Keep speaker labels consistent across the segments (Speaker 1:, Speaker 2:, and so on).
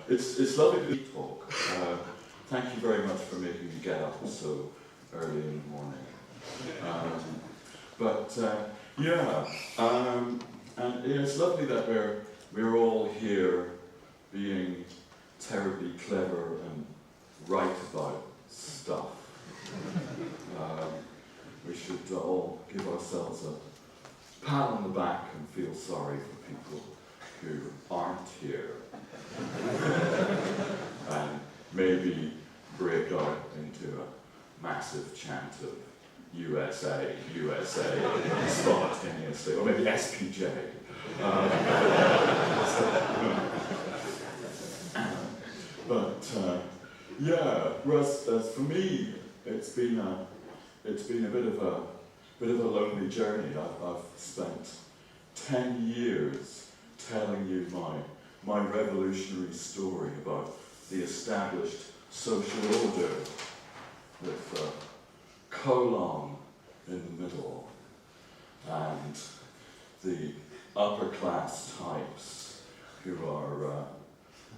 Speaker 1: It's lovely to talk. Thank you very much for making me get up so early in the morning. And it's lovely that we're all here being terribly clever and right about stuff. We should all give ourselves a pat on the back and feel sorry for people who aren't here. And maybe break out into a massive chant of USA, USA, spontaneously, or maybe SPJ. Whereas for me, it's been a bit of a lonely journey. I've spent 10 years telling you my revolutionary story about the established social order with a colon in the middle and the upper class types who are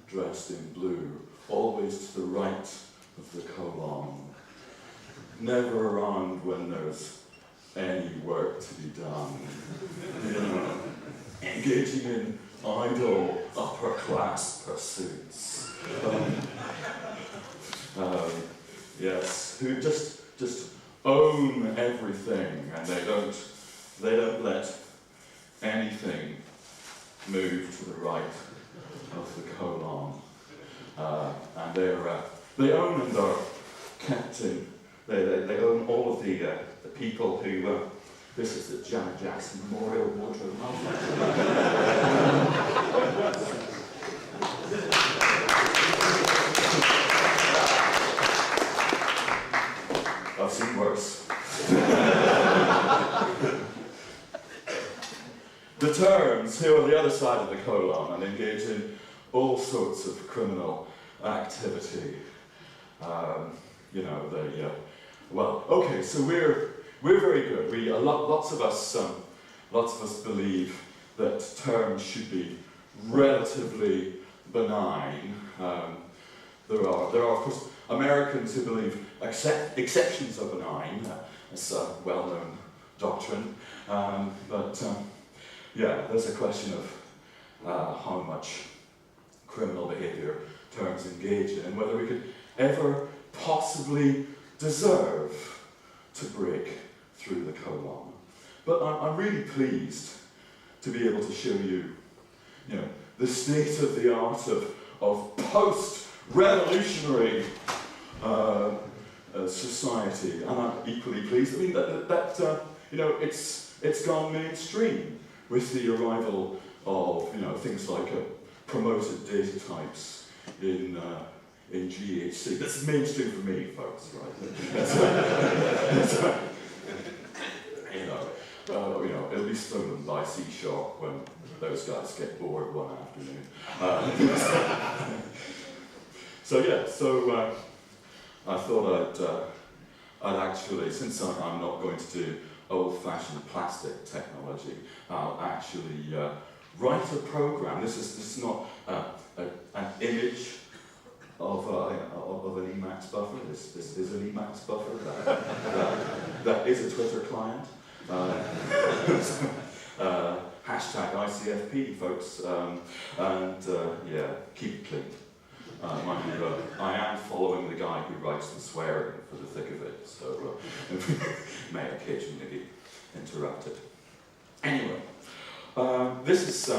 Speaker 1: dressed in blue, always to the right of the colon, never around when there's any work to be done, engaging in idle upper class pursuits. Yes, who just own everything, and they don't let anything move to the right of the colon. And they own and are kept in. They own all of the people who. This is the Janet Jackson Memorial Wardrobe I've seen worse. The terms who are on the other side of the colon and engage in all sorts of criminal activity. So we're very good. Lots of us believe that terms should be relatively benign. There are of course Americans who believe exceptions are benign. It's a well-known doctrine. There's a question of how much criminal behaviour terms engage in, and whether we could ever possibly deserve to break through the colon. But I'm really pleased to be able to show you, the state of the art of post-revolutionary society, and I'm equally pleased. I mean that it's gone mainstream with the arrival of things like promoted data types in GHC. This is mainstream for me, folks, right? It'll be stolen by C-Sharp when those guys get bored one afternoon. I thought I'd actually, since I'm not going to do old-fashioned plastic technology, I'll actually write a program. This is not an image of an Emacs buffer. This is an Emacs buffer. That is a Twitter client. Hashtag ICFP, folks. Keep it clean. Mind you, I am following the guy who writes the swearing for the thick of it, so may occasionally be interrupted. Anyway, this is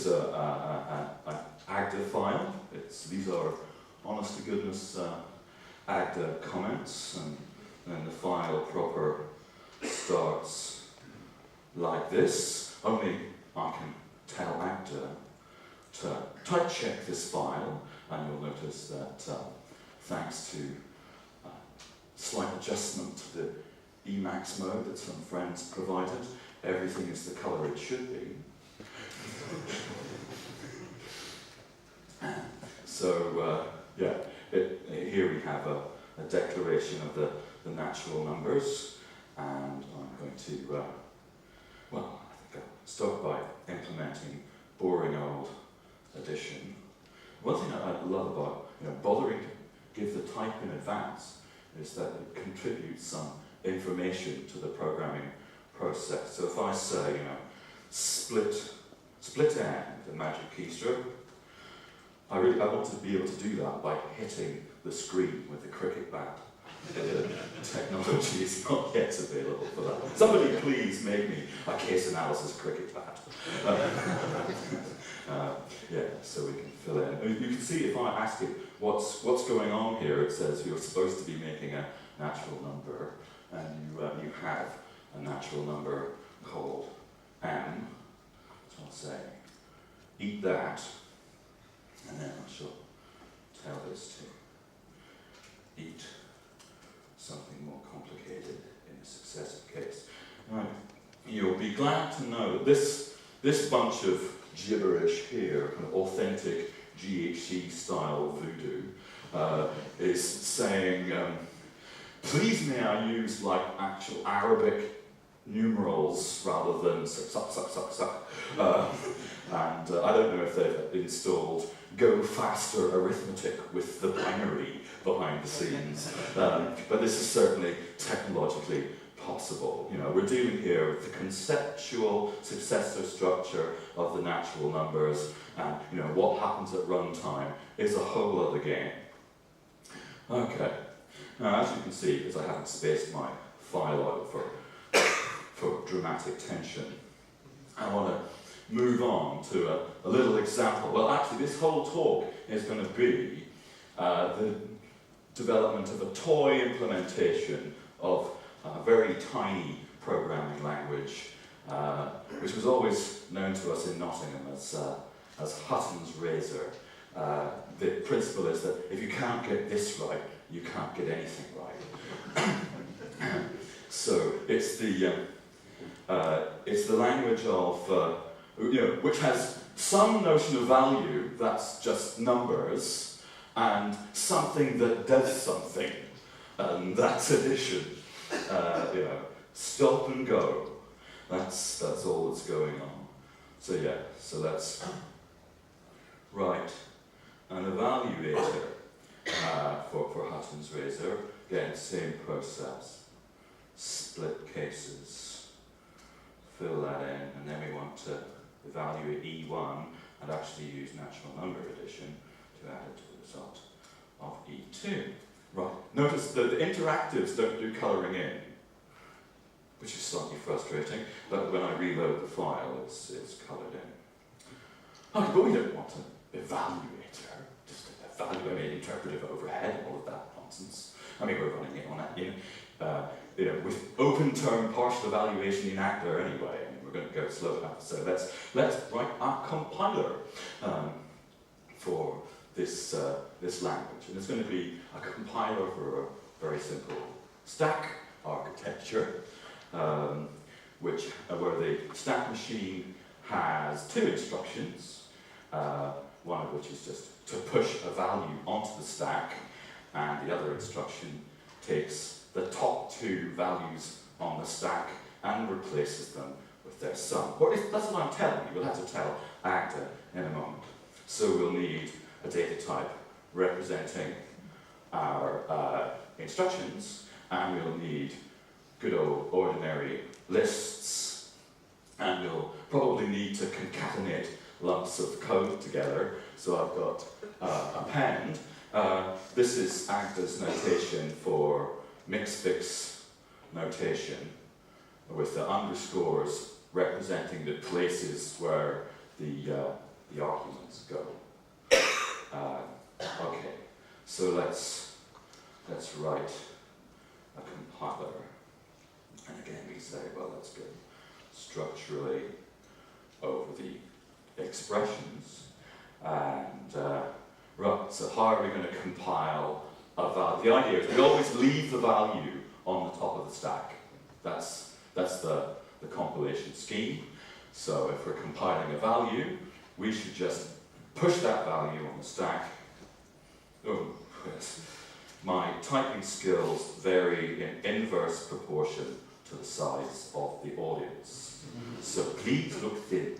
Speaker 1: an Agda file. These are honest to goodness Agda comments, and the file proper starts like this. Only I can tell Agda to type check this file, and you'll notice that thanks to slight adjustment to the Emacs mode that some friends provided, everything is the colour it should be. Here we have a declaration of the natural numbers, and I'm going to, I think I'll start by implementing boring old addition. One thing I love about bothering to give the type in advance is that it contributes some information to the programming process. So if I say, split end, the magic keystroke, I want to be able to do that by hitting the screen with the cricket bat. Technology is not yet available for that. Somebody please make me a case analysis cricket bat. Yeah, so we can fill in. You can see if I ask it what's going on here, it says you're supposed to be making a natural number, and you have a natural number called m. So I'll say, eat that, and then I shall tell this to eat something more complicated in a successive case. Right. You'll be glad to know that this bunch of gibberish here, kind of authentic GHC style voodoo, is saying, please may I use like actual Arabic numerals rather than suck. And I don't know if they've installed go faster arithmetic with the binary behind the scenes, but this is certainly technologically possible. We're dealing here with the conceptual successor structure of the natural numbers, and what happens at runtime is a whole other game. Okay, now as you can see, because I haven't spaced my file out for dramatic tension, I want to move on to a little example. Well, actually, this whole talk is going to be the development of a toy implementation of a very tiny programming language, which was always known to us in Nottingham as Hutton's razor. The principle is that if you can't get this right, you can't get anything right. So it's the language of which has some notion of value, that's just numbers, and something that does something, and that's addition. Stop and go. That's all that's going on. So yeah, so let's write an evaluator for Hutton's razor. Again, same process. Split cases. Fill that in, and then we want to evaluate E1 and actually use natural number addition to add it to the result of E2. Right, notice that the interactives don't do colouring in, which is slightly frustrating, but when I reload the file, it's coloured in. Okay, but we don't want an evaluator, just an evaluator, interpretive overhead, all of that nonsense. I mean, we're running it on with open term partial evaluation in Agda anyway. I mean, we're going to go slow enough. So let's write a compiler for this language, and it's going to be a compiler for a very simple stack architecture, where the stack machine has two instructions, one of which is just to push a value onto the stack, and the other instruction takes the top two values on the stack and replaces them with their sum. Or that's what I'm telling you. We'll have to tell Agda in a moment. So we'll need a data type representing our instructions, and we'll need good old ordinary lists, and we'll probably need to concatenate lumps of code together. So I've got append. This is Agda's notation for mix-fix notation, with the underscores representing the places where the arguments go. Okay, so let's write a compiler, and again we say, well, let's go structurally over the expressions, and right. So how are we going to compile a value? The idea is we always leave the value on the top of the stack. That's the compilation scheme. So if we're compiling a value, we should just push that value on the stack. Oh, yes. My typing skills vary in inverse proportion to the size of the audience. So please look thin.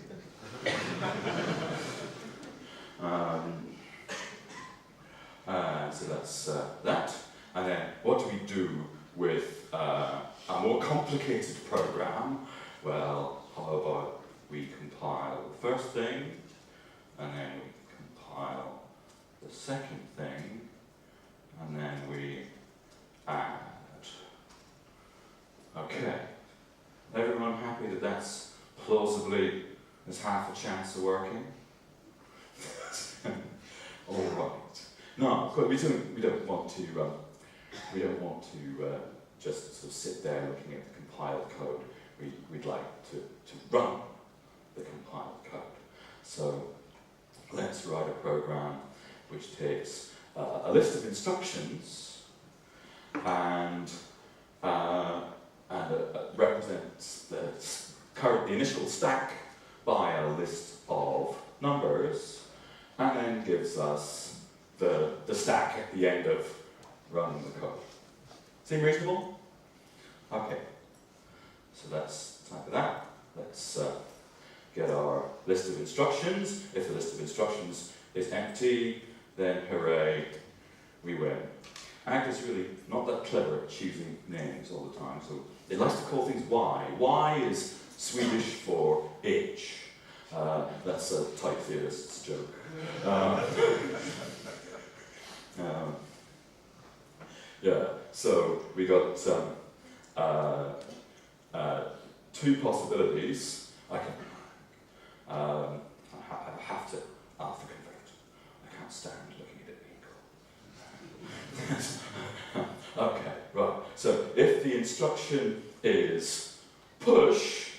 Speaker 1: so that's that. And then what do we do with a more complicated program? Well, how about we compile the first thing, and then we compile the second thing, and then we add. Okay. Everyone happy that that's plausibly there's half a chance of working? All right. No, of course, we don't want to just sort of sit there looking at the compiled code. We'd like to run the compiled code. So let's write a program which takes a list of instructions and represents the initial stack by a list of numbers, and then gives us the stack at the end of running the code. Seem reasonable? Okay. So that's type of that. Let's get our list of instructions. If the list of instructions is empty, then hooray, we win. Agda's really not that clever at choosing names all the time, so it likes to call things Y. Y is Swedish for itch. That's a type theorist's joke. Yeah, so we got two possibilities. I have to alpha convert. I can't stand looking at it being called. Okay, right. So if the instruction is push,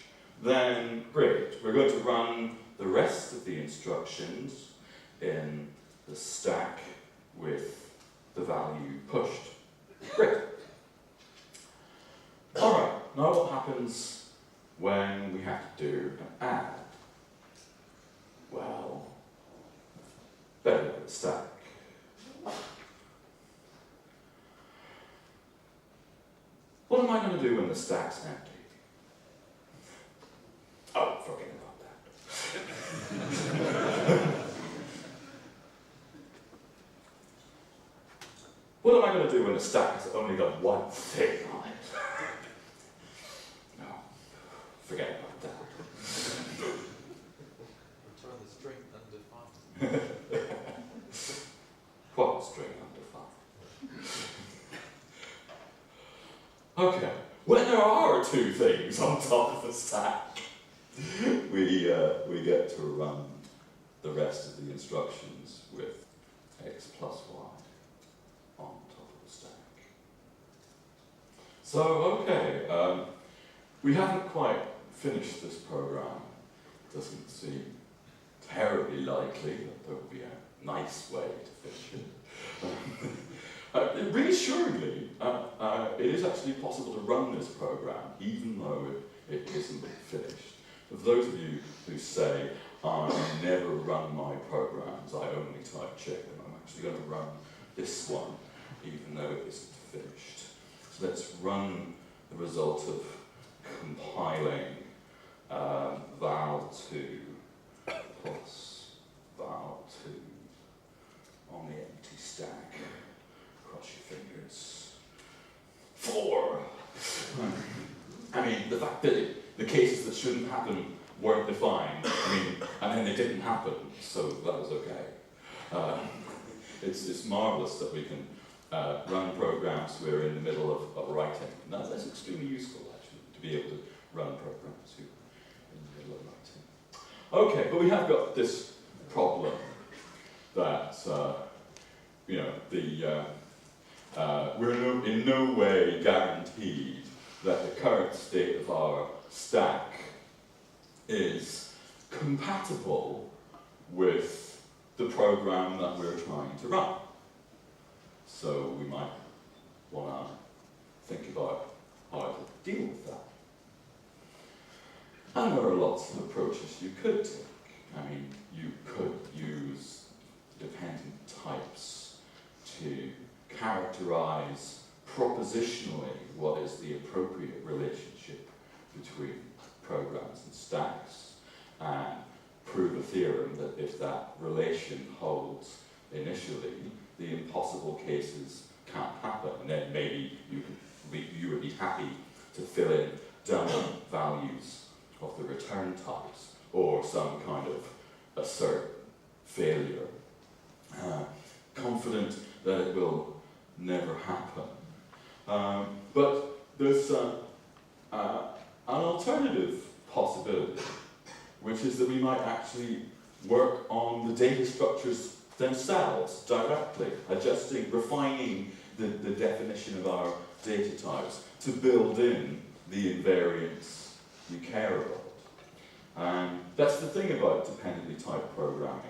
Speaker 1: then great. We're going to run the rest of the instructions in the stack with the value pushed. Great. All right, now what happens when we have to do an add? Well, better look at the stack. What am I going to do when the stack's empty? Oh, forget about that. What am I going to do when the stack has only got one thing on it? No, forget about that.
Speaker 2: Return the string undefined.
Speaker 1: What string undefined? Okay, when there are two things on top of the stack, we get to run the rest of the instructions with x plus y on top of the stack. So, okay, we haven't quite finished this program. Doesn't seem terribly likely that there will be a nice way to finish it. Reassuringly, it is actually possible to run this program even though it isn't finished. For those of you who say, I never run my programs, I only type check them, I'm actually going to run this one even though it isn't finished. So let's run the result of compiling val2 plus val2 on the empty stack. Cross your fingers. 4! I mean, the fact that the cases that shouldn't happen weren't defined, and then they didn't happen, so that was okay. It's marvelous that we can run programs we're in the middle of writing. And that's extremely useful, actually, to be able to run programs you're in the middle of writing. Okay, but we have got this problem that, we're in no way guaranteed that the current state of our stack is compatible with the program that we're trying to run. So we might want to think about how to deal with that. And there are lots of approaches you could take. I mean, you could use dependent types to characterize propositionally what is the appropriate relationship between programs and stacks, and prove a theorem that if that relation holds initially, the impossible multiple cases can't happen, and then maybe you would be happy to fill in dummy values of the return types, or some kind of assert failure. Confident that it will never happen. But there's an alternative possibility, which is that we might actually work on the data structures themselves directly, adjusting, refining the definition of our data types to build in the invariants you care about. And that's the thing about dependently typed programming,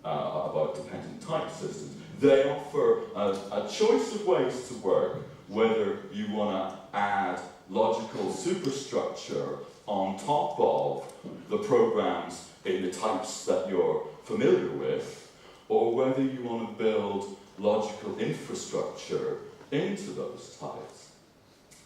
Speaker 1: about dependent type systems. They offer a choice of ways to work, whether you want to add logical superstructure on top of the programs in the types that you're familiar with, or whether you want to build logical infrastructure into those types.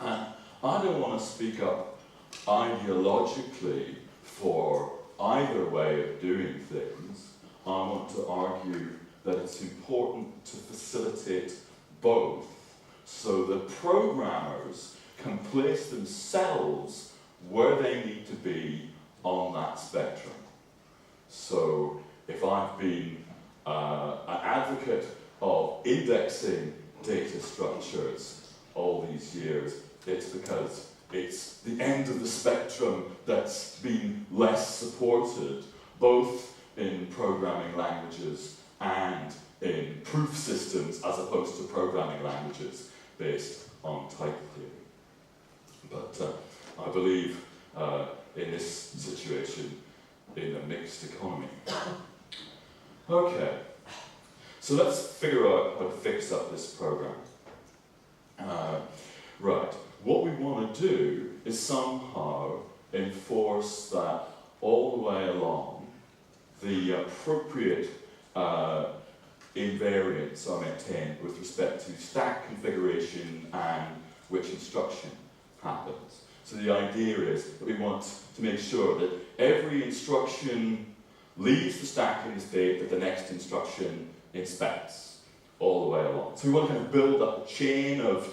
Speaker 1: And I don't want to speak up ideologically for either way of doing things. I want to argue that it's important to facilitate both, so that programmers can place themselves where they need to be on that spectrum. So if I've been an advocate of indexing data structures all these years, it's because it's the end of the spectrum that's been less supported, both in programming languages and in proof systems, as opposed to programming languages based on type theory. But I believe in this situation, in a mixed economy. Okay, so let's figure out how to fix up this program. Right, what we want to do is somehow enforce that all the way along the appropriate invariants are maintained with respect to stack configuration and which instruction happens. So the idea is that we want to make sure that every instruction leaves the stack in the state that the next instruction inspects all the way along. So we want to kind of build up a chain of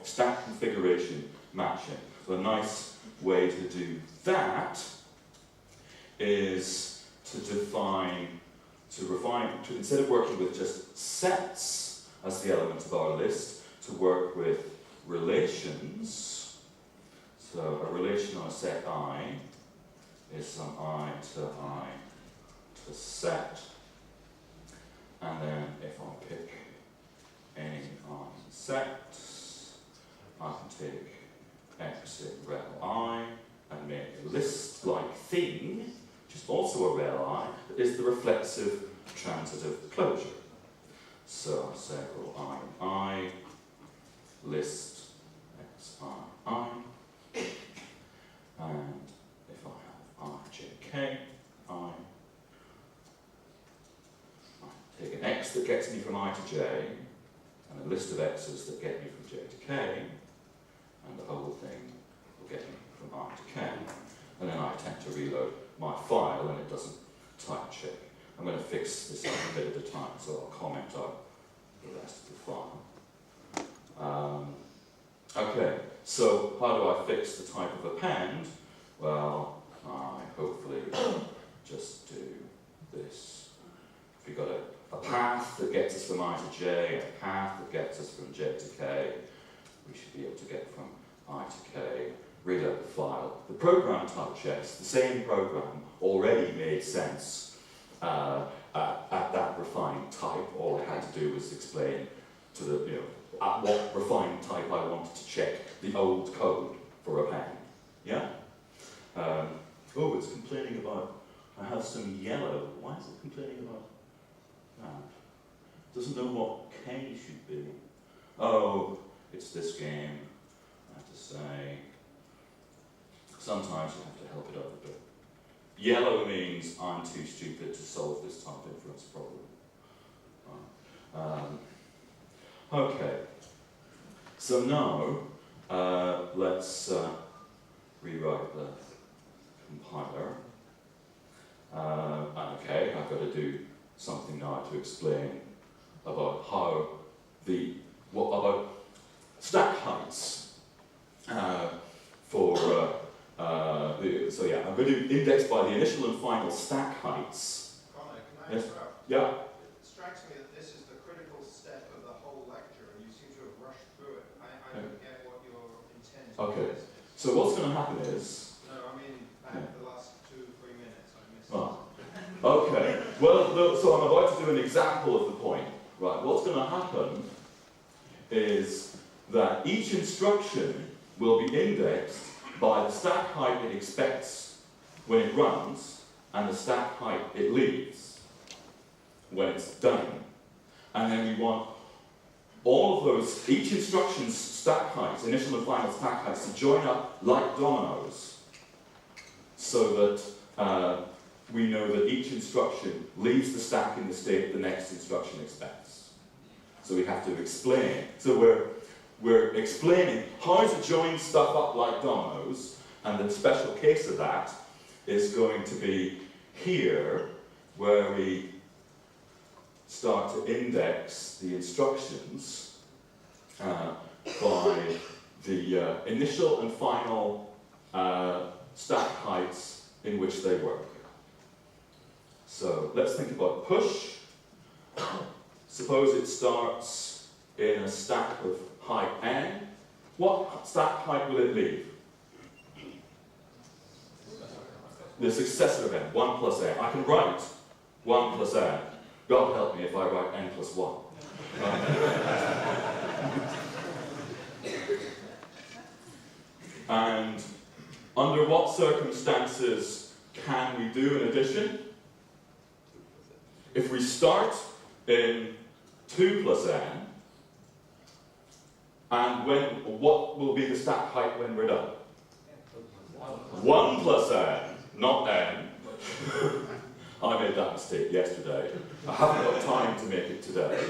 Speaker 1: stack configuration matching. So a nice way to do that is to refine, instead of working with just sets as the element of our list, to work with relations. So a relation on a set I is some I to set. And then if I pick any I set, I can take X in rel I and make a list-like thing, which is also a rel I, that is the reflexive transitive closure. So I say, well, I, list X, I, and if I have I, j, k, I take an X that gets me from I to j, and a list of X's that get me from j to k, and the whole thing will get me from I to k. And then I attempt to reload my file, and it doesn't type check. I'm going to fix this up a bit at a time, so I'll comment out the rest of the file. Okay, so how do I fix the type of append? Well, I hopefully just do this. If we've got a path that gets us from I to j, and a path that gets us from j to k, we should be able to get from I to k, reload the file. The program type checks, the same program, already made sense at that refined type. All I had to do was explain to the, at what refined type I wanted to check the old code for append. Yeah? Oh, it's complaining about, I have some yellow. Why is it complaining about that? Doesn't know what K should be. Oh, it's this game, I have to say. Sometimes you have to help it out a bit. Yellow means I'm too stupid to solve this type inference problem. Okay, so now let's rewrite the compiler. Okay, I've got to do something now to explain about how about stack heights so yeah, I'm going to index by the initial and final stack heights.
Speaker 3: Conor, can I
Speaker 1: Yes.
Speaker 3: interrupt?
Speaker 1: Yeah.
Speaker 3: It strikes me that this is the critical step of the whole lecture, and you seem to have rushed through it. I don't get what your intent
Speaker 1: Okay.
Speaker 3: is.
Speaker 1: So what's going to happen is.
Speaker 3: No, I mean, back the last 2-3 minutes, I missed
Speaker 1: Oh. Okay. Well, so I'm about to do an example of the point. Right. What's going to happen is that each instruction will be indexed by the stack height it expects when it runs and the stack height it leaves when it's done. And then we want all of those, each instruction's stack heights, initial and final stack heights, to join up like dominoes so that we know that each instruction leaves the stack in the state the next instruction expects. So we have to explain. So we're explaining how to join stuff up like dominoes, and the special case of that is going to be here, where we start to index the instructions by the initial and final stack heights in which they work. So let's think about push. Suppose it starts in a stack of height n. What stack height will it leave? The successor of n, 1 plus n. I can write 1 plus n. God help me if I write n plus 1. And under what circumstances can we do an addition? If we start in 2 plus n, and what will be the stack height when we're done? 1 plus n, not n. I made that mistake yesterday. I haven't got time to make it today.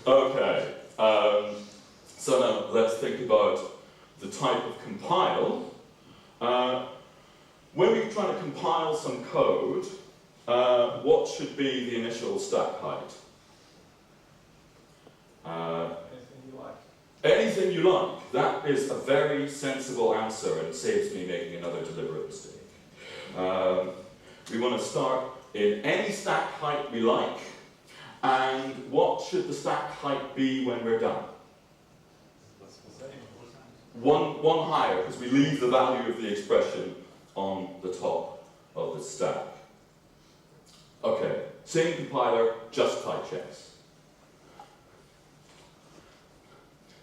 Speaker 1: Okay, so now let's think about the type of compile. When we're trying to compile some code, what should be the initial stack height?
Speaker 2: Anything you like.
Speaker 1: Anything you like. That is a very sensible answer and saves me making another deliberate mistake. We want to start in any stack height we like, and what should the stack height be when we're done? One higher, because we leave the value of the expression on the top of the stack. Okay, same compiler, just type checks.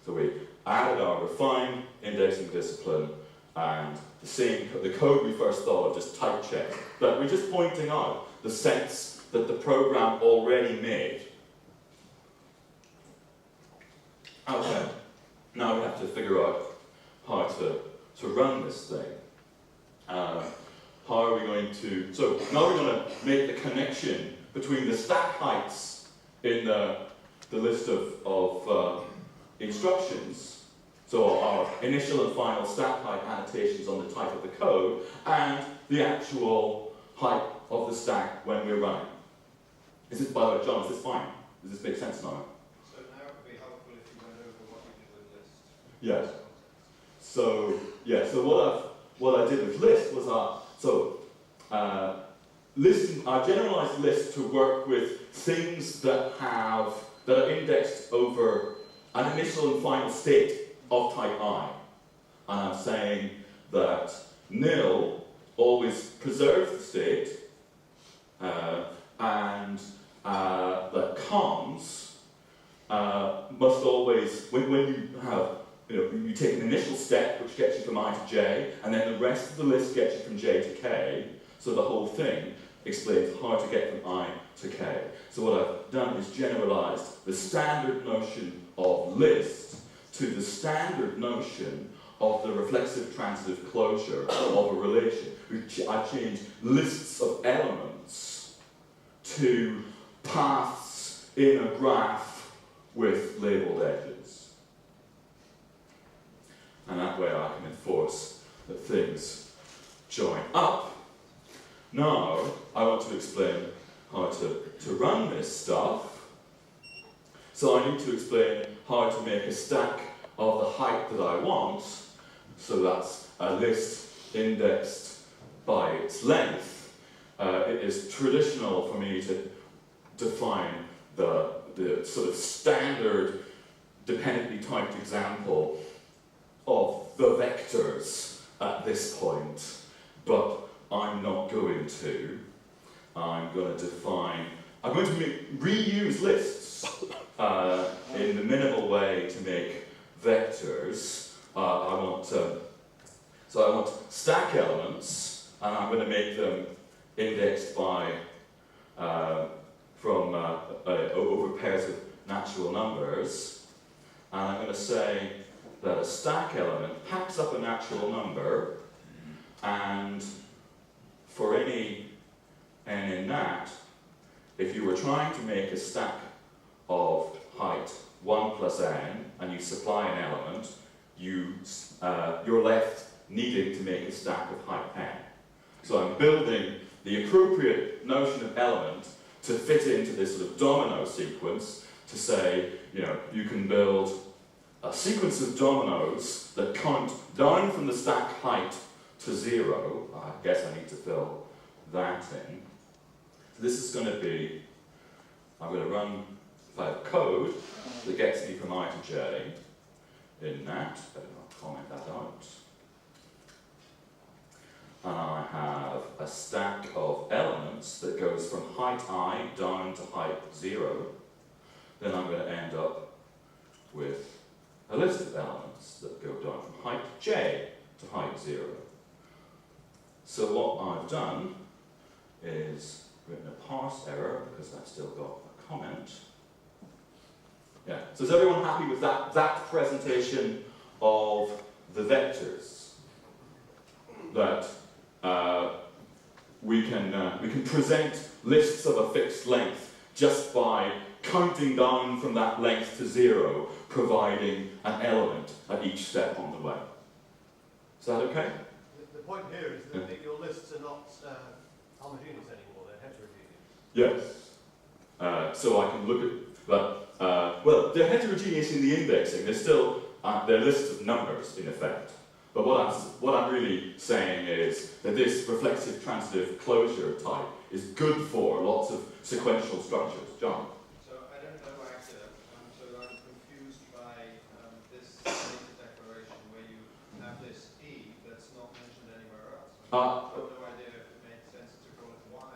Speaker 1: So we added our refined indexing discipline and the code we first thought of, just type check. But we're just pointing out the sense that the program already made. Okay, now we have to figure out how to run this thing. How are we going to, so now we're going to make the connection between the stack heights in the list of instructions, so our initial and final stack height annotations on the type of the code, and the actual height of the stack when we're running. Is this, by the way, John, is this fine? Does this make sense now?
Speaker 3: So now it would be helpful if you went over what you did with list.
Speaker 1: Yes. So, yeah, so what I did with list was I generalized list to work with things that are indexed over an initial and final state of type I. And I'm saying that nil always preserves the state, and that cons must always, when you have, you take an initial step which gets you from I to j, and then the rest of the list gets you from j to k, so the whole thing explains how to get from I to k. So what I've done is generalized the standard notion of list to the standard notion of the reflexive transitive closure of a relation. I've changed lists of elements to paths in a graph with labeled edges. And that way I can enforce that things join up. Now, I want to explain how to run this stuff. So I need to explain how to make a stack of the height that I want. So that's a list indexed by its length. It is traditional for me to define the sort of standard dependently typed example of the vectors at this point, but I'm not going to. I'm going to reuse lists in the minimal way to make vectors. I want stack elements, and I'm going to make them indexed by over pairs of natural numbers, and I'm going to say that a stack element packs up a natural number, and for any n in that, if you were trying to make a stack of height 1 plus n, and you supply an element, you're left needing to make a stack of height n. So I'm building the appropriate notion of element to fit into this sort of domino sequence to say, you can build a sequence of dominoes that count down from the stack height to 0. I guess I need to fill that in. So this is going to be, I'm going to run code that gets me from I to j in that. Better not comment that out. And I have a stack of elements that goes from height I down to height 0. Then I'm going to end up with a list of elements that go down from height j to height 0. So what I've done is written a parse error, because I've still got a comment. Yeah, so is everyone happy with that presentation of the vectors? That we can present lists of a fixed length just by counting down from that length to 0, providing an element at each step on the way. Is that okay?
Speaker 2: The point here is that your lists are not homogeneous anymore, they're heterogeneous.
Speaker 1: Yes. So I can look at, well, they're heterogeneous in the indexing. They're still, they're lists of numbers, in effect. But what I'm really saying is that this reflexive transitive closure type is good for lots of sequential structures. John?
Speaker 3: So I don't know Agda, so I'm confused by this data declaration where you have this E that's not mentioned anywhere else. I have no idea if it makes sense to call it Y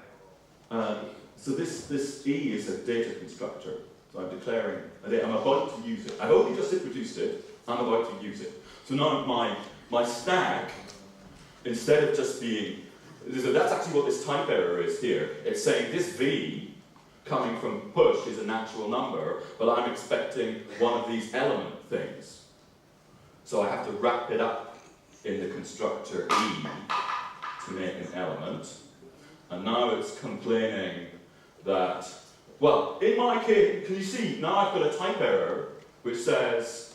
Speaker 3: or...
Speaker 1: So this E is a data constructor. So I'm declaring, I'm about to use it. I've only just introduced it, I'm about to use it. So now my stack, instead of just being, that's actually what this type error is here. It's saying this V coming from push is a natural number, but I'm expecting one of these element things. So I have to wrap it up in the constructor E to make an element. And now it's complaining that, well, in my case, can you see, now I've got a type error which says,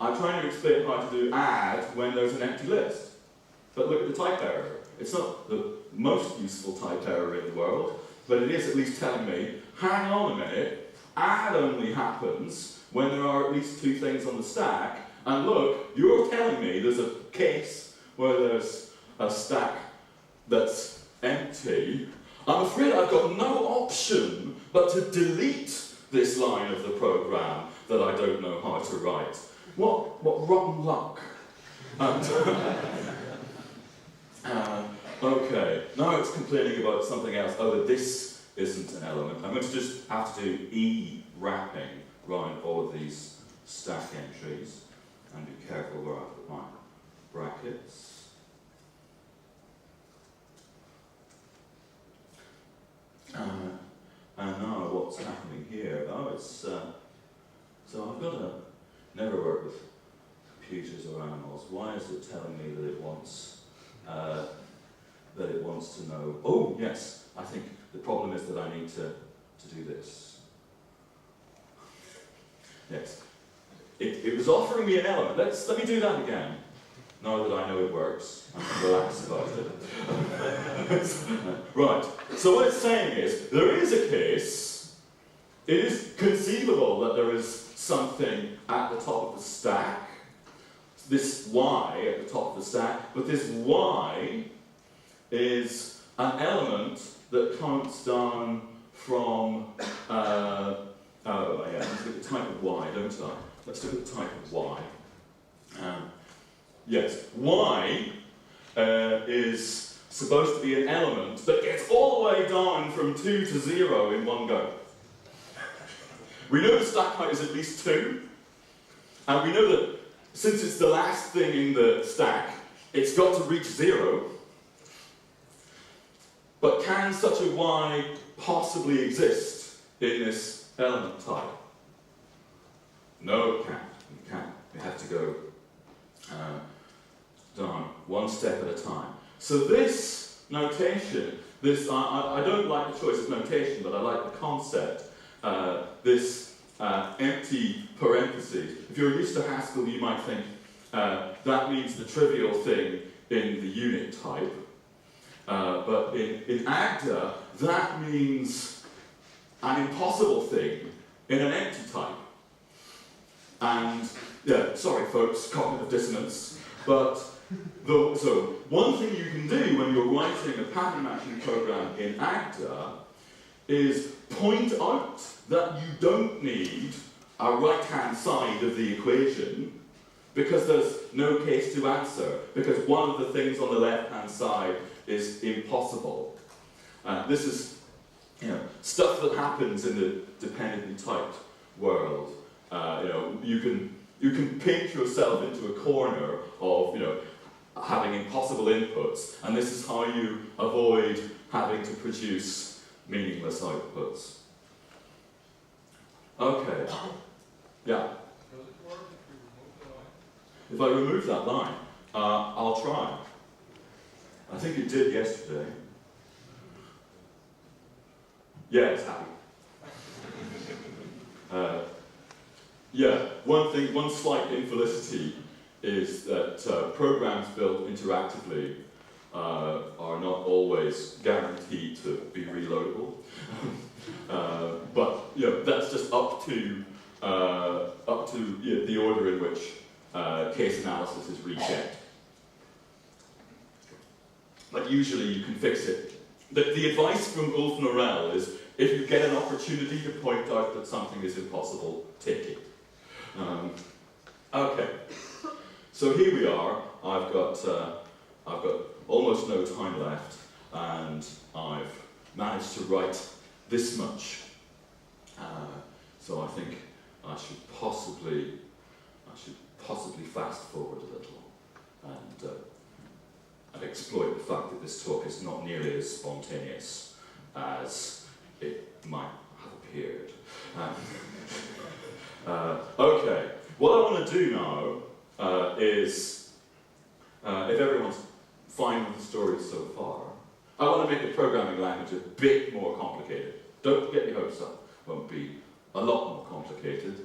Speaker 1: I'm trying to explain how to do add when there's an empty list. But look at the type error. It's not the most useful type error in the world, but it is at least telling me, hang on a minute, add only happens when there are at least 2 things on the stack, and look, you're telling me there's a case where there's a stack that's empty. I'm afraid I've got no option but to delete this line of the program that I don't know how to write. What rotten luck. Okay, now it's complaining about something else. Oh, that this isn't an element. I'm going to just have to do E wrapping around all of these stack entries and be careful where I put my brackets. And now what's happening here? Oh, it's so I've got to never work with computers or animals. Why is it telling me that it wants to know? Oh, yes. I think the problem is that I need to do this. Yes. It was offering me an element. Let me do that again. now that I know it works, I can relax about it. Right, so what it's saying is, there is a case, it is conceivable that there is something at the top of the stack, this y at the top of the stack, but this y is an element that counts down from, oh yeah, let's look at the type of y, don't I? Let's look at the type of y. Yes, y is supposed to be an element that gets all the way down from 2 to 0 in one go. We know the stack height is at least 2, and we know that since it's the last thing in the stack, it's got to reach 0. But can such a y possibly exist in this element type? No, it can't. It can't. You have to go down one step at a time. So this notation, I don't like the choice of notation, but I like the concept. This empty parentheses. If you're used to Haskell, you might think that means the trivial thing in the unit type. But in Agda, that means an impossible thing in an empty type. And, yeah, sorry folks, cognitive dissonance, but so one thing you can do when you're writing a pattern matching program in Agda is point out that you don't need a right-hand side of the equation because there's no case to answer, because one of the things on the left-hand side is impossible. This is stuff that happens in the dependently typed world. You can paint yourself into a corner of having impossible inputs, and this is how you avoid having to produce meaningless outputs. Okay. Yeah.
Speaker 3: Does it work if
Speaker 1: If I remove that line, I'll try. I think it did yesterday. Yeah, it's happy. Yeah, one slight infelicity is that programs built interactively are not always guaranteed to be reloadable. But that's just up to the order in which case analysis is rechecked. But usually you can fix it. The advice from Ulf Norell is, if you get an opportunity to point out that something is impossible, take it. Okay, so here we are. I've got almost no time left, and I've managed to write this much. So I think I should possibly fast forward a little and exploit the fact that this talk is not nearly as spontaneous as it might have appeared. Okay, what I want to do now is, if everyone's fine with the story so far, I want to make the programming language a bit more complicated. Don't get your hopes up, it won't be a lot more complicated,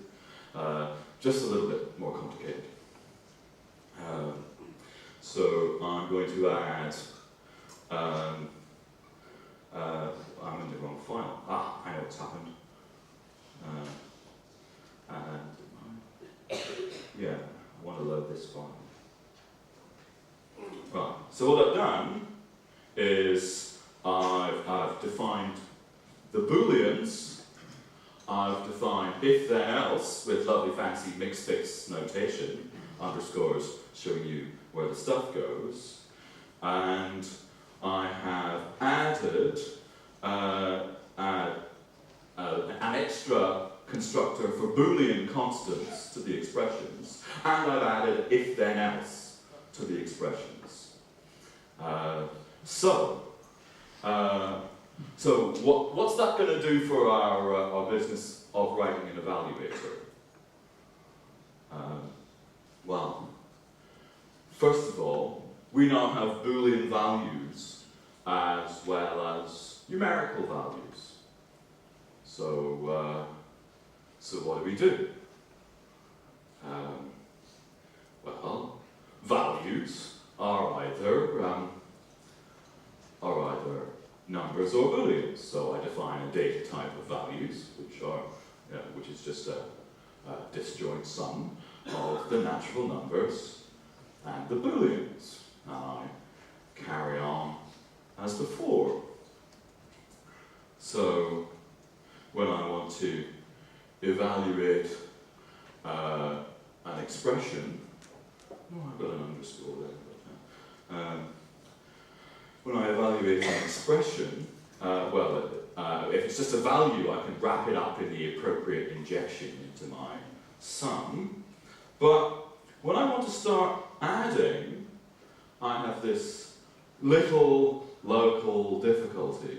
Speaker 1: just a little bit more complicated. So I'm going to add, I'm in the wrong file. I know what's happened. Yeah, I want to load this file. Right, so what I've done is I've defined the booleans, I've defined if then else with lovely fancy mix fix notation, underscores showing you where the stuff goes, and I have added an extra constructor for Boolean constants to the expressions, and I've added if then else to the expressions. So what's that going to do for our business of writing an evaluator? Well, first of all, we now have Boolean values as well as numerical values. So what do? Well, values numbers or booleans. So I define a data type of values, which is just a disjoint sum of the natural numbers and the booleans. And I carry on as before. So when I want to evaluate an expression, I've got an underscore there. When I evaluate an expression, if it's just a value, I can wrap it up in the appropriate injection into my sum. But when I want to start adding, I have this little local difficulty.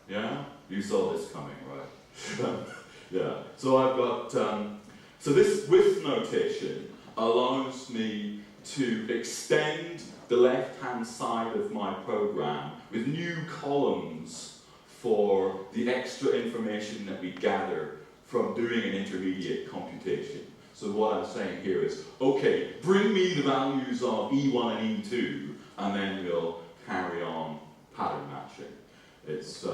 Speaker 1: Yeah? You saw this coming, right? Yeah. So I've got, so this with notation allows me to extend the left-hand side of my program with new columns for the extra information that we gather from doing an intermediate computation. So what I'm saying here is, okay, bring me the values of E1 and E2, and then we'll carry on pattern matching. It's,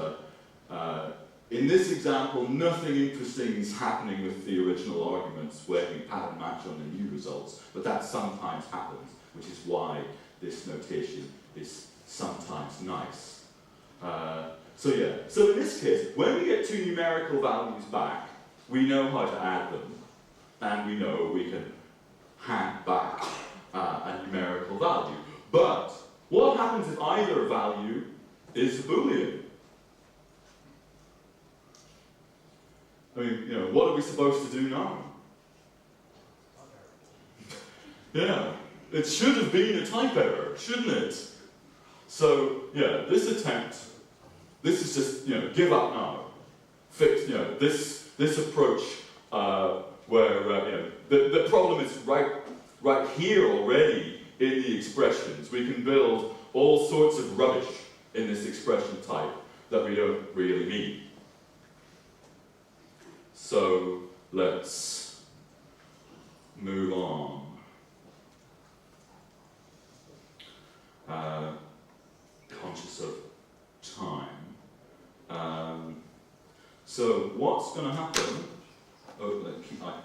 Speaker 1: in this example, nothing interesting is happening with the original arguments where we pattern match on the new results, but that sometimes happens, which is why this notation is sometimes nice. So in this case, when we get two numerical values back, we know how to add them, and we know we can hand back a numerical value. But what happens if either value is a Boolean? I mean, what are we supposed to do now? Yeah, it should have been a type error, shouldn't it? So, yeah, this attempt, this is just, give up now. Fix, this approach where, the problem is right here already in the expressions. We can build all sorts of rubbish in this expression type that we don't really need. So let's move on. Conscious of time. So what's going to happen?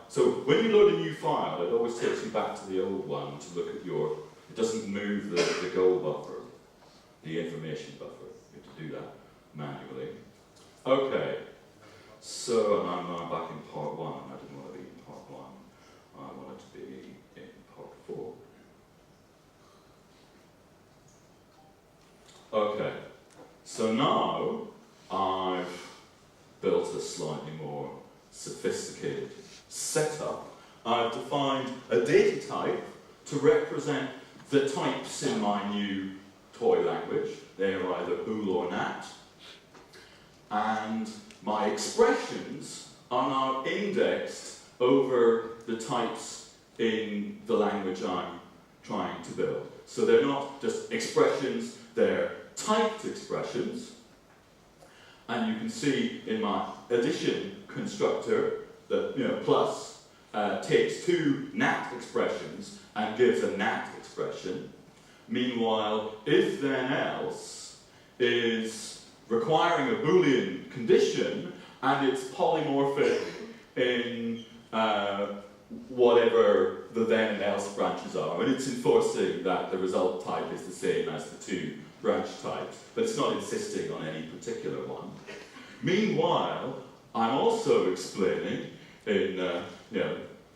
Speaker 1: So when you load a new file, it always takes you back to the old one to look at your. It doesn't move the goal buffer, the information buffer. You have to do that manually. Okay. So I'm now back in part 1. I didn't want to be in part 1. I wanted to be in part 4. Okay. So now I've built a slightly more sophisticated setup. I've defined a data type to represent the types in my new toy language. They are either bool or nat. And my expressions are now indexed over the types in the language I'm trying to build. So they're not just expressions, they're typed expressions. And you can see in my addition constructor that plus takes two nat expressions and gives a nat expression. Meanwhile, if then else is requiring a Boolean condition, and it's polymorphic in whatever the then and else branches are. And it's enforcing that the result type is the same as the two branch types, but it's not insisting on any particular one. Meanwhile, I'm also explaining in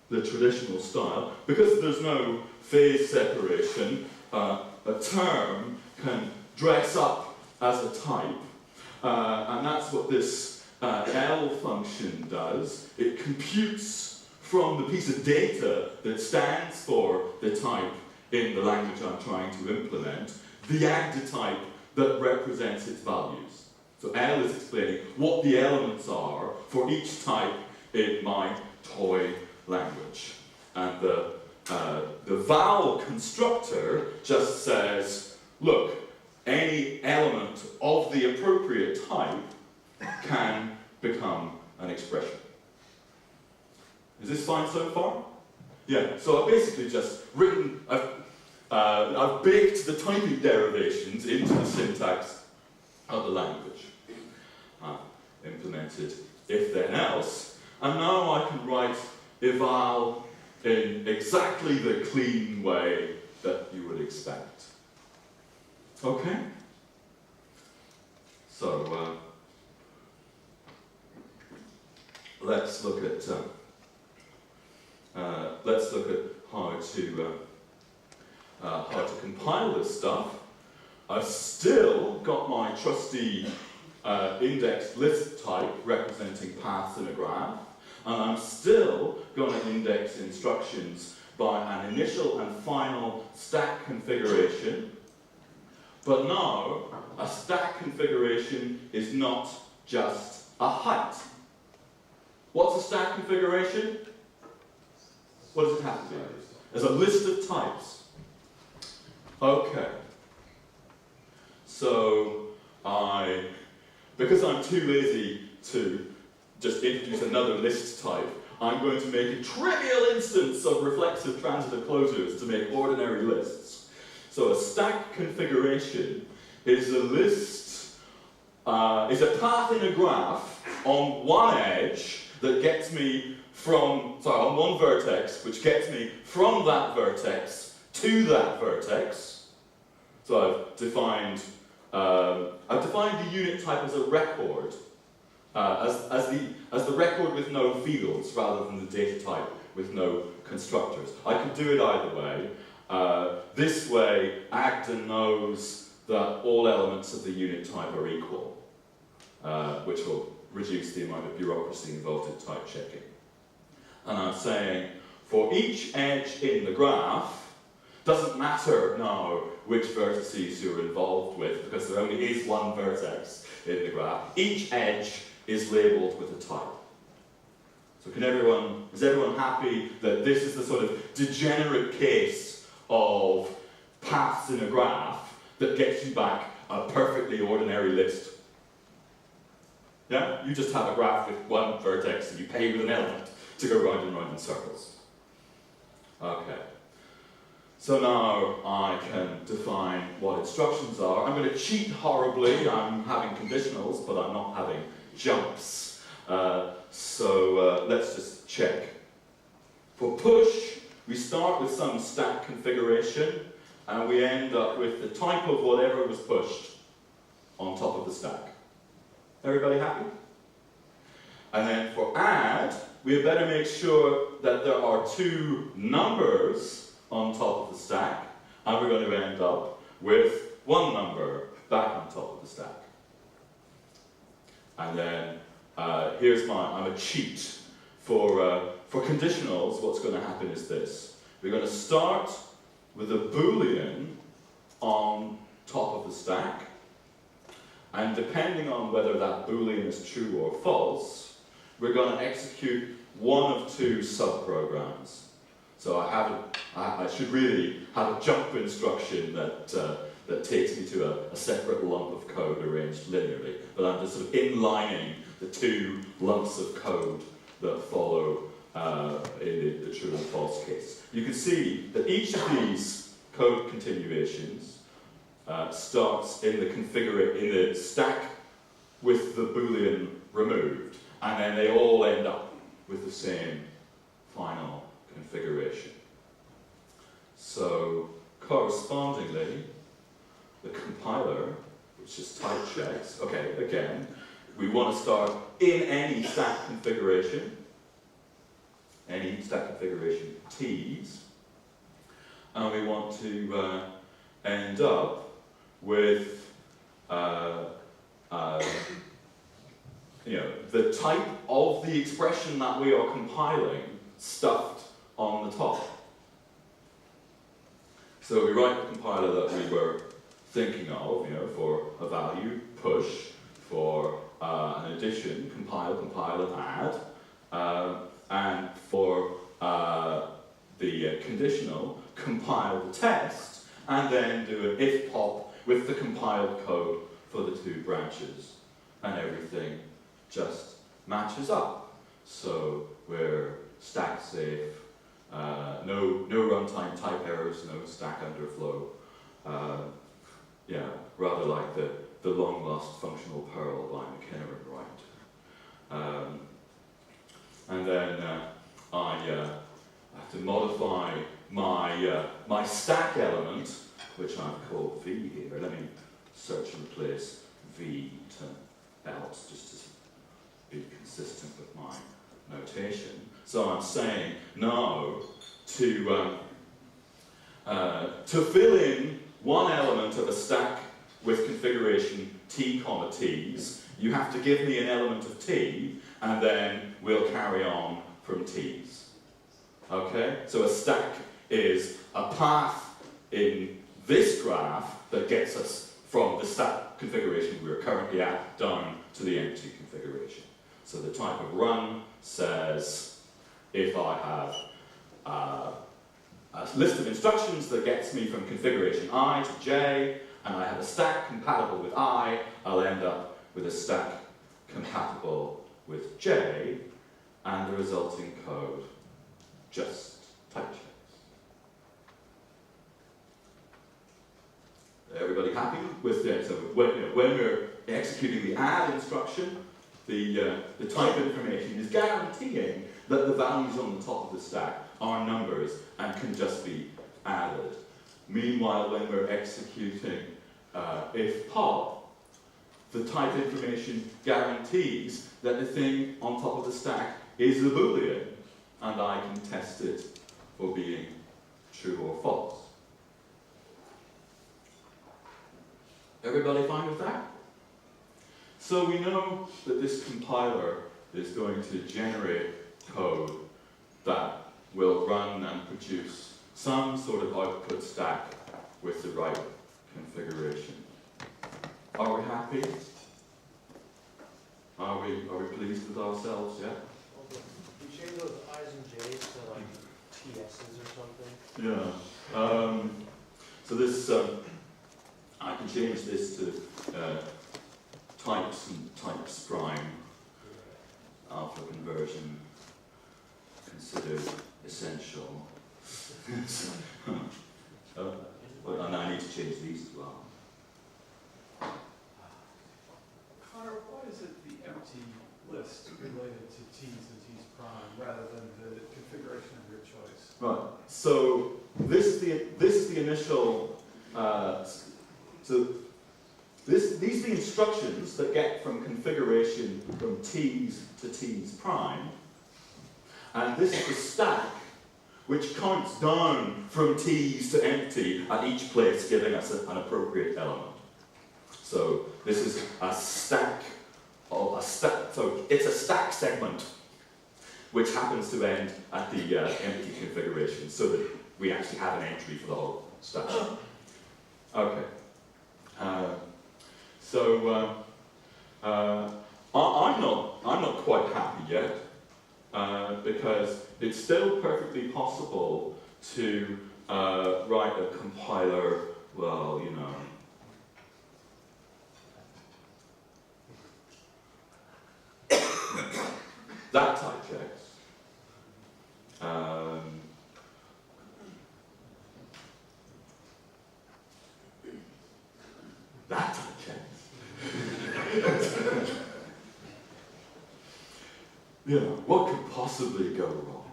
Speaker 1: the traditional style, because there's no phase separation, a term can dress up as a type. And that's what this L function does. It computes from the piece of data that stands for the type in the language I'm trying to implement, the Agda type that represents its values. So L is explaining what the elements are for each type in my toy language. And the vowel constructor just says, look, any element of the appropriate type can become an expression. Is this fine so far? Yeah, so I've basically just written, I've baked the typing derivations into the syntax of the language. implemented if then else, and now I can write eval in exactly the clean way that you would expect. Okay? So let's look at how to compile this stuff. I've still got my trusty indexed list type representing paths in a graph, and I'm still going to index instructions by an initial and final stack configuration. But now, a stack configuration is not just a height. What's a stack configuration? What does it have to be? It's a list of types. Okay. So, because I'm too lazy to just introduce another list type, I'm going to make a trivial instance of reflexive transitive closures to make ordinary lists. So a stack configuration is a list, is a path in a graph on one edge that gets me on one vertex, which gets me from that vertex to that vertex. So I've defined the unit type as a record, as the record with no fields rather than the data type with no constructors. I can do it either way. This way, Agda knows that all elements of the unit type are equal, which will reduce the amount of bureaucracy involved in type checking. And I'm saying, for each edge in the graph, doesn't matter now which vertices you're involved with, because there only is one vertex in the graph. Each edge is labelled with a type. So is everyone happy that this is the sort of degenerate case of paths in a graph that gets you back a perfectly ordinary list? Yeah? You just have a graph with one vertex and you pay with an element to go round and round in circles. Okay. So now I can define what instructions are. I'm going to cheat horribly. I'm having conditionals, but I'm not having jumps. So let's just check. For push, we start with some stack configuration, and we end up with the type of whatever was pushed on top of the stack. Everybody happy? And then for add, we had better make sure that there are two numbers on top of the stack, and we're going to end up with one number back on top of the stack. And then I'm a cheat. For conditionals, what's going to happen is this. We're going to start with a Boolean on top of the stack, and depending on whether that Boolean is true or false, we're going to execute one of two subprograms. So I should really have a jump instruction that takes me to a separate lump of code arranged linearly. But I'm just sort of inlining the two lumps of code that follow in the true and false case. You can see that each of these code continuations starts in the stack with the Boolean removed, and then they all end up with the same final configuration. So, correspondingly, the compiler, which just type checks, okay, again, we want to start in any stack configuration T's, and we want to end up with the type of the expression that we are compiling stuffed on the top. So we write the compiler that we were thinking of, for a value, push, for an addition, compile, and add, and for the conditional, compile the test, and then do an if pop with the compiled code for the two branches, and everything just matches up. So we're stack safe, no runtime type errors, no stack underflow. Rather like the long lost functional Perl by McKenna and Wright. then I have to modify my stack element, which I've called V here. Let me search and replace V to else, just to be consistent with my notation. So I'm saying now to fill in one element of a stack with configuration T, T's, you have to give me an element of T, and then we'll carry on from T's. Okay? So a stack is a path in this graph that gets us from the stack configuration we're currently at down to the empty configuration. So the type of run says if I have a list of instructions that gets me from configuration I to J, and I have a stack compatible with I, I'll end up with a stack compatible with J, and the resulting code just type checks. Everybody happy with that? So when we're executing the add instruction, the type information is guaranteeing that the values on the top of the stack are numbers and can just be added. Meanwhile, when we're executing if pop, the type information guarantees that the thing on top of the stack is a Boolean, and I can test it for being true or false. Everybody fine with that? So we know that this compiler is going to generate code that will run and produce some sort of output stack with the right configuration. Are we happy? Are we pleased with ourselves, yeah?
Speaker 2: You change those I's and J's to like TS's or something?
Speaker 1: Yeah. So this, I can change this to types and types prime. Alpha conversion considered essential. And I need to change these as well.
Speaker 4: Conor, why is it the empty list related to T's and T's prime rather than the configuration of your choice?
Speaker 1: Right. So this is the initial. These are the instructions that get from configuration from T's to T's prime, and this is the stack which counts down from T's to empty at each place, giving us an appropriate element. So this is a stack of a stack. So it's a stack segment which happens to end at the empty configuration, so that we actually have an entry for the whole stack. Okay. I'm not quite happy yet, because it's still perfectly possible to write a compiler, well, you know, that type checks. That type checks. You know, what could possibly go wrong?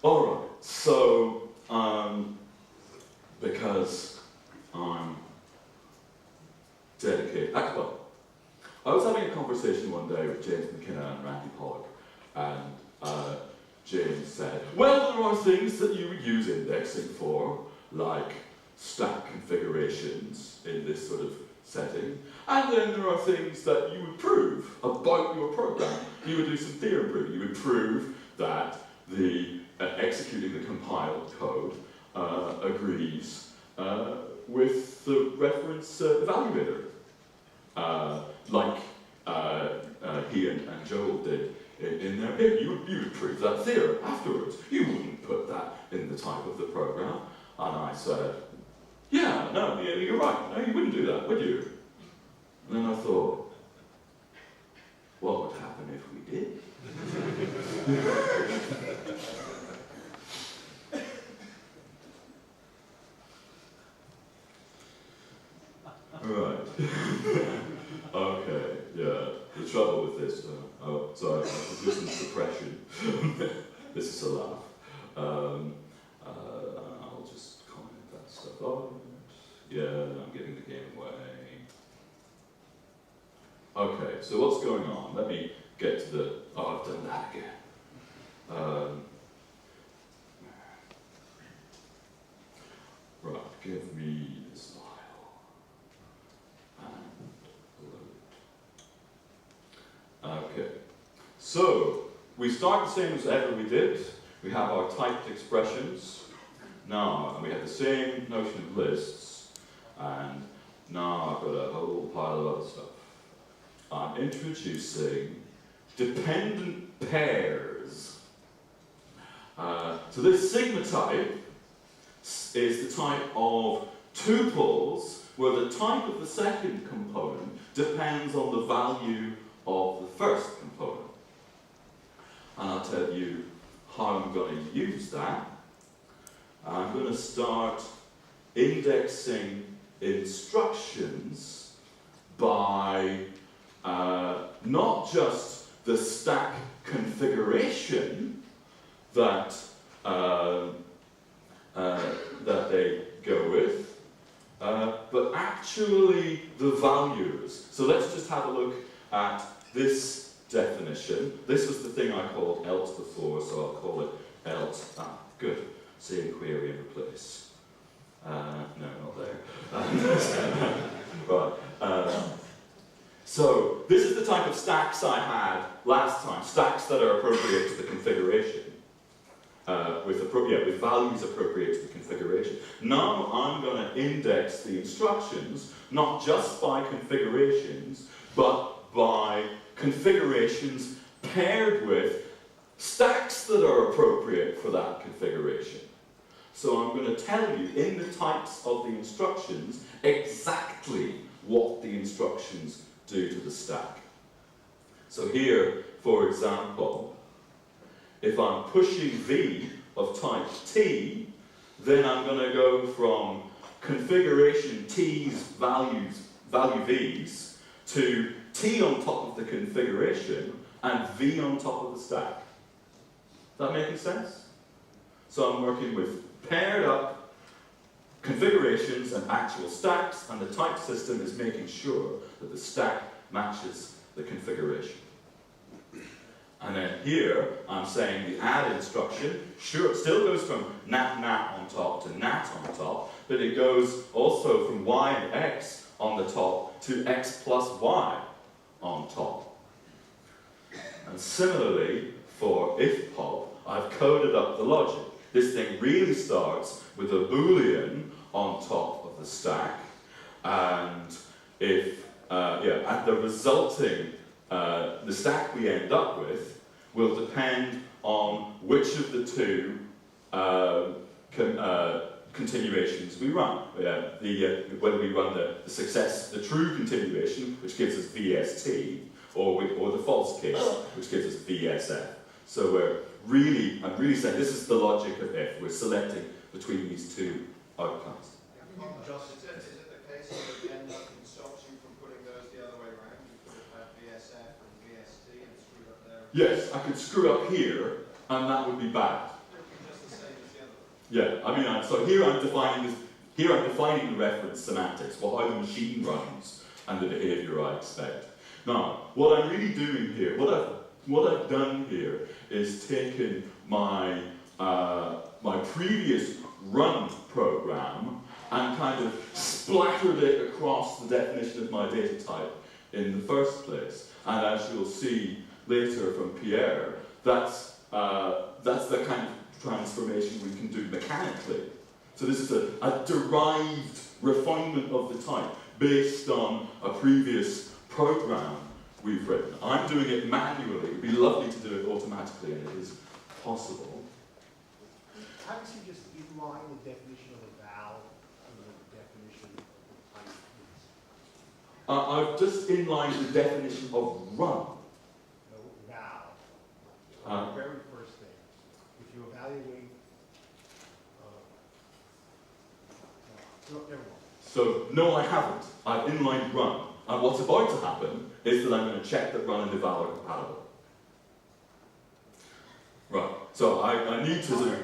Speaker 1: All right, so because I'm dedicated. Well, I was having a conversation one day with James McKenna and Randy Pollock, and James said, well, there are things that you would use indexing for, like stack configurations in this sort of setting, and then there are things that you would prove about your program. You would do some theorem proving. You would prove that the executing the compiled code agrees with the reference evaluator, like he and Joel did in their paper. You would prove that theorem afterwards. You wouldn't put that in the type of the program. And I said, yeah, no, you're right. No, you wouldn't do that, would you? And then I thought, what would happen if we did? Right. Okay, yeah. The trouble with this, Yeah, I'm giving the game away. Okay, so what's going on? Let me get to the... Oh, I've done that again. Right, give me this file. And load. Okay, so we start the same as ever we did. We have our typed expressions. Now, and we have the same notion of lists. And now I've got a whole pile of other stuff. I'm introducing dependent pairs. So this sigma type is the type of tuples where the type of the second component depends on the value of the first component. And I'll tell you how I'm going to use that. I'm going to start indexing instructions by not just the stack configuration that that they go with, but actually the values. So let's just have a look at this definition. This was the thing I called else before, so I'll call it else. Ah, good. Same query and replace. No, not there. Right. So this is the type of stacks I had last time. Stacks that are appropriate to the configuration. With values appropriate to the configuration. Now I'm going to index the instructions, not just by configurations, but by configurations paired with stacks that are appropriate for that configuration. So I'm going to tell you in the types of the instructions exactly what the instructions do to the stack. So here, for example, if I'm pushing V of type T, then I'm going to go from configuration T's value V's to T on top of the configuration and V on top of the stack. Is that making sense? So I'm working with paired up configurations and actual stacks, and the type system is making sure that the stack matches the configuration. And then here, I'm saying the add instruction, sure, it still goes from nat on top to nat on top, but it goes also from y and x on the top to x plus y on top. And similarly, for if pop, I've coded up the logic. This thing really starts with a boolean on top of the stack, and if and the resulting the stack we end up with will depend on which of the two continuations we run. Whether we run the true continuation, which gives us VST, or the false case, which gives us VSF. So I'm really saying this is the logic of if. We're selecting between these two outcomes.
Speaker 3: Is it the case that the end up stops you from putting those the other way around? You could have had VSF and VST and screwed up there.
Speaker 1: Yes, I could screw up here, and that would be bad.
Speaker 3: Just the same as the other one.
Speaker 1: Yeah, I mean, so here I'm defining the reference semantics, well, how the machine runs and the behavior I expect. Now, what I'm really doing here, what I've done here is taken my my previous run program and kind of splattered it across the definition of my data type in the first place. And as you'll see later from Pierre, that's the kind of transformation we can do mechanically. So this is a derived refinement of the type based on a previous program we've written. I'm doing it manually. It would be lovely to do it automatically, and it is possible.
Speaker 2: Haven't you just inline the definition of a val and the definition of the type?
Speaker 1: I've just inlined the definition of run.
Speaker 2: No, val. The very first thing. If you evaluate, no, never mind.
Speaker 1: So, no, I haven't. I've inlined run. And what's about to happen is that I'm going to check that run and eval are compatible. Right. So I need to do.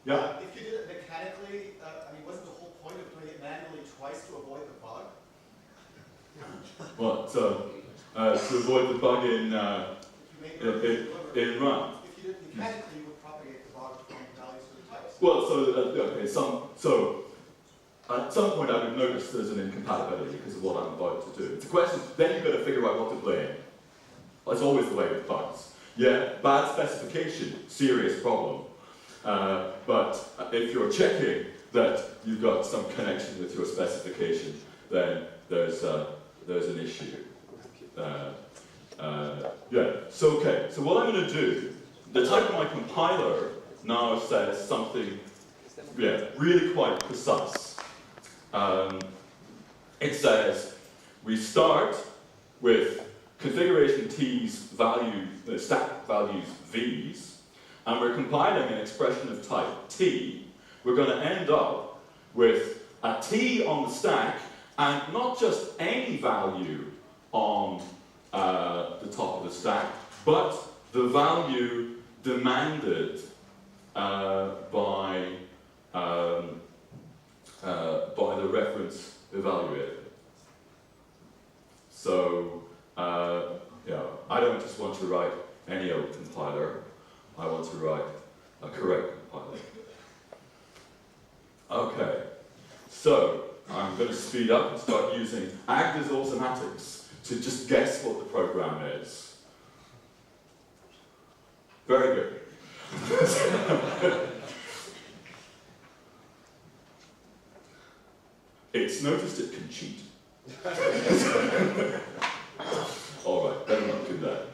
Speaker 1: Yeah.
Speaker 2: If you did it mechanically, I mean, wasn't the whole point of doing it it manually twice to avoid the bug?
Speaker 1: What? So, to avoid the bug in run.
Speaker 2: If you did it mechanically, you would propagate the bug from values to the types.
Speaker 1: Well, so at some point I would notice there's an incompatibility because of what I'm about to do. It's a question, then you've got to figure out what to blame. That's always the way with bugs. Yeah, bad specification, serious problem. But if you're checking that you've got some connection with your specification, then there's an issue. So what I'm going to do, the type of my compiler now says something, really quite precise. It says we start with configuration T's value, stack values V's, and we're compiling an expression of type T. We're going to end up with a T on the stack, and not just any value on the top of the stack, but the value demanded by the reference evaluator. So, I don't just want to write any old compiler, I want to write a correct compiler. Okay, so I'm going to speed up and start using Agda's automatics to just guess what the program is. Very good. It's noticed it can cheat. All right, better not do that.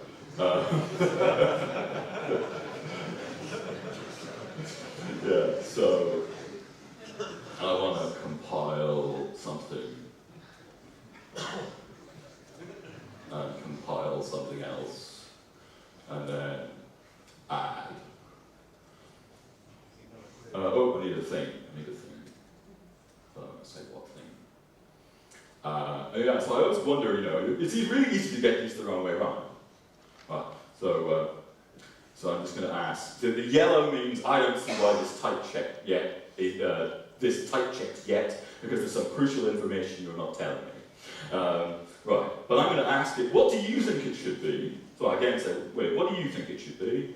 Speaker 1: So I want to compile something and compile something else, and then add. I need a thing. So I'm going to say what thing. So I always wonder, it's really easy to get these the wrong way around. Right, so I'm just going to ask. So the yellow means I don't see why this type checked yet. This type checked yet, because there's some crucial information you're not telling me. Right, but I'm going to ask it, what do you think it should be? So I again say, wait, what do you think it should be?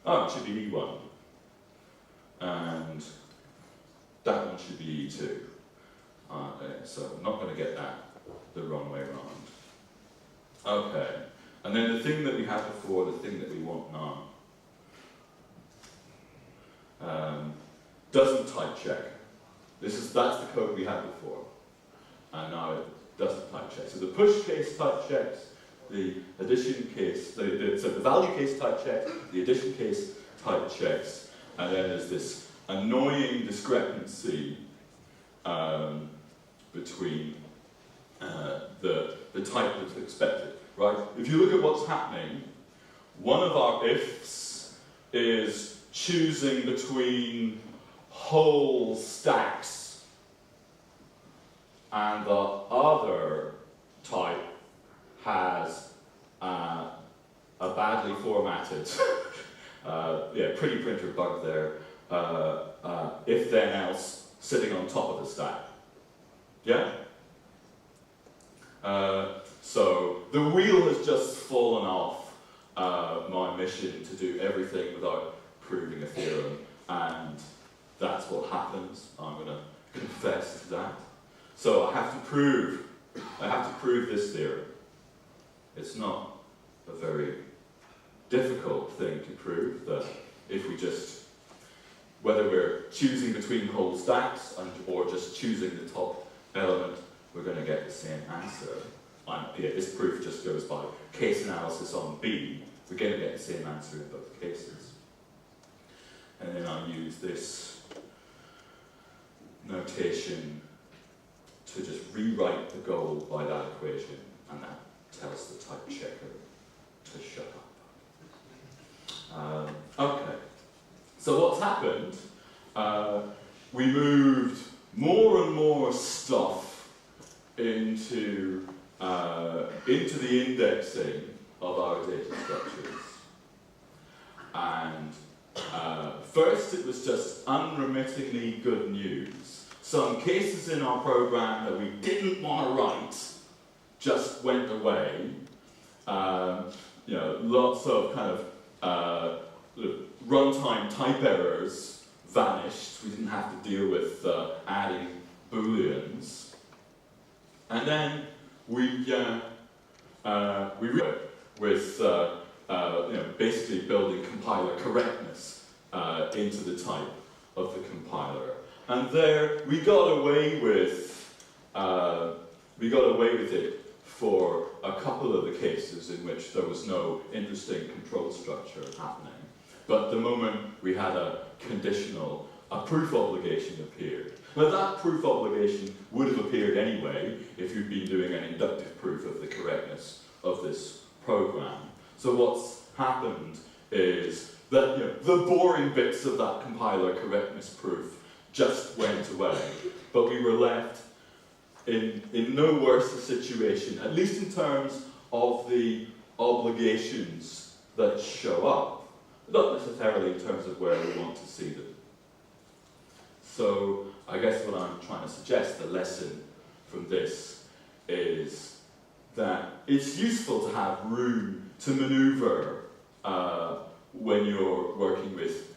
Speaker 1: Oh, it should be E1. And that one should be E2. So I'm not going to get that the wrong way around. Okay, and then the thing that we had before, the thing that we want now, doesn't type check. That's the code we had before, and now it doesn't type check. So the push case type checks, the addition case, so the value case type checks, the addition case type checks, and then there's this annoying discrepancy between the type that's expected, right? If you look at what's happening, one of our ifs is choosing between whole stacks, and the other type has a badly formatted, pretty printer bug there, if then else sitting on top of the stack. Yeah? So the wheel has just fallen off my mission to do everything without proving a theorem, and that's what happens. I'm going to confess to that. So I have to prove this theorem. It's not a very difficult thing to prove that if we just, whether we're choosing between whole stacks or just choosing the top element, we're going to get the same answer. This proof just goes by case analysis on B. We're going to get the same answer in both cases. And then I use this notation to just rewrite the goal by that equation, and that tells the type checker to shut up. Okay, so what's happened? We moved more and more stuff into the indexing of our data structures. And first it was just unremittingly good news. some cases in our program that we didn't want to write just went away. Lots of kind of runtime type errors vanished. We didn't have to deal with adding booleans. And then we wrote with basically building compiler correctness into the type of the compiler. And there we got away with it for a couple of the cases in which there was no interesting control structure happening. But the moment we had a conditional, a proof obligation appeared. Well, that proof obligation would have appeared anyway if you'd been doing an inductive proof of the correctness of this program. So what's happened is that the boring bits of that compiler correctness proof just went away, but we were left in no worse a situation, at least in terms of the obligations that show up, not necessarily in terms of where we want to see them. So I guess what I'm trying to suggest, the lesson from this, is that it's useful to have room to maneuver when you're working with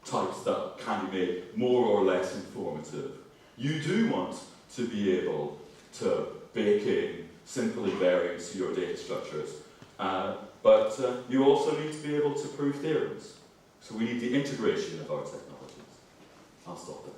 Speaker 1: types that can be made more or less informative. You do want to be able to bake in simple invariants to your data structures, but you also need to be able to prove theorems. So we need the integration of our technologies. I'll stop there.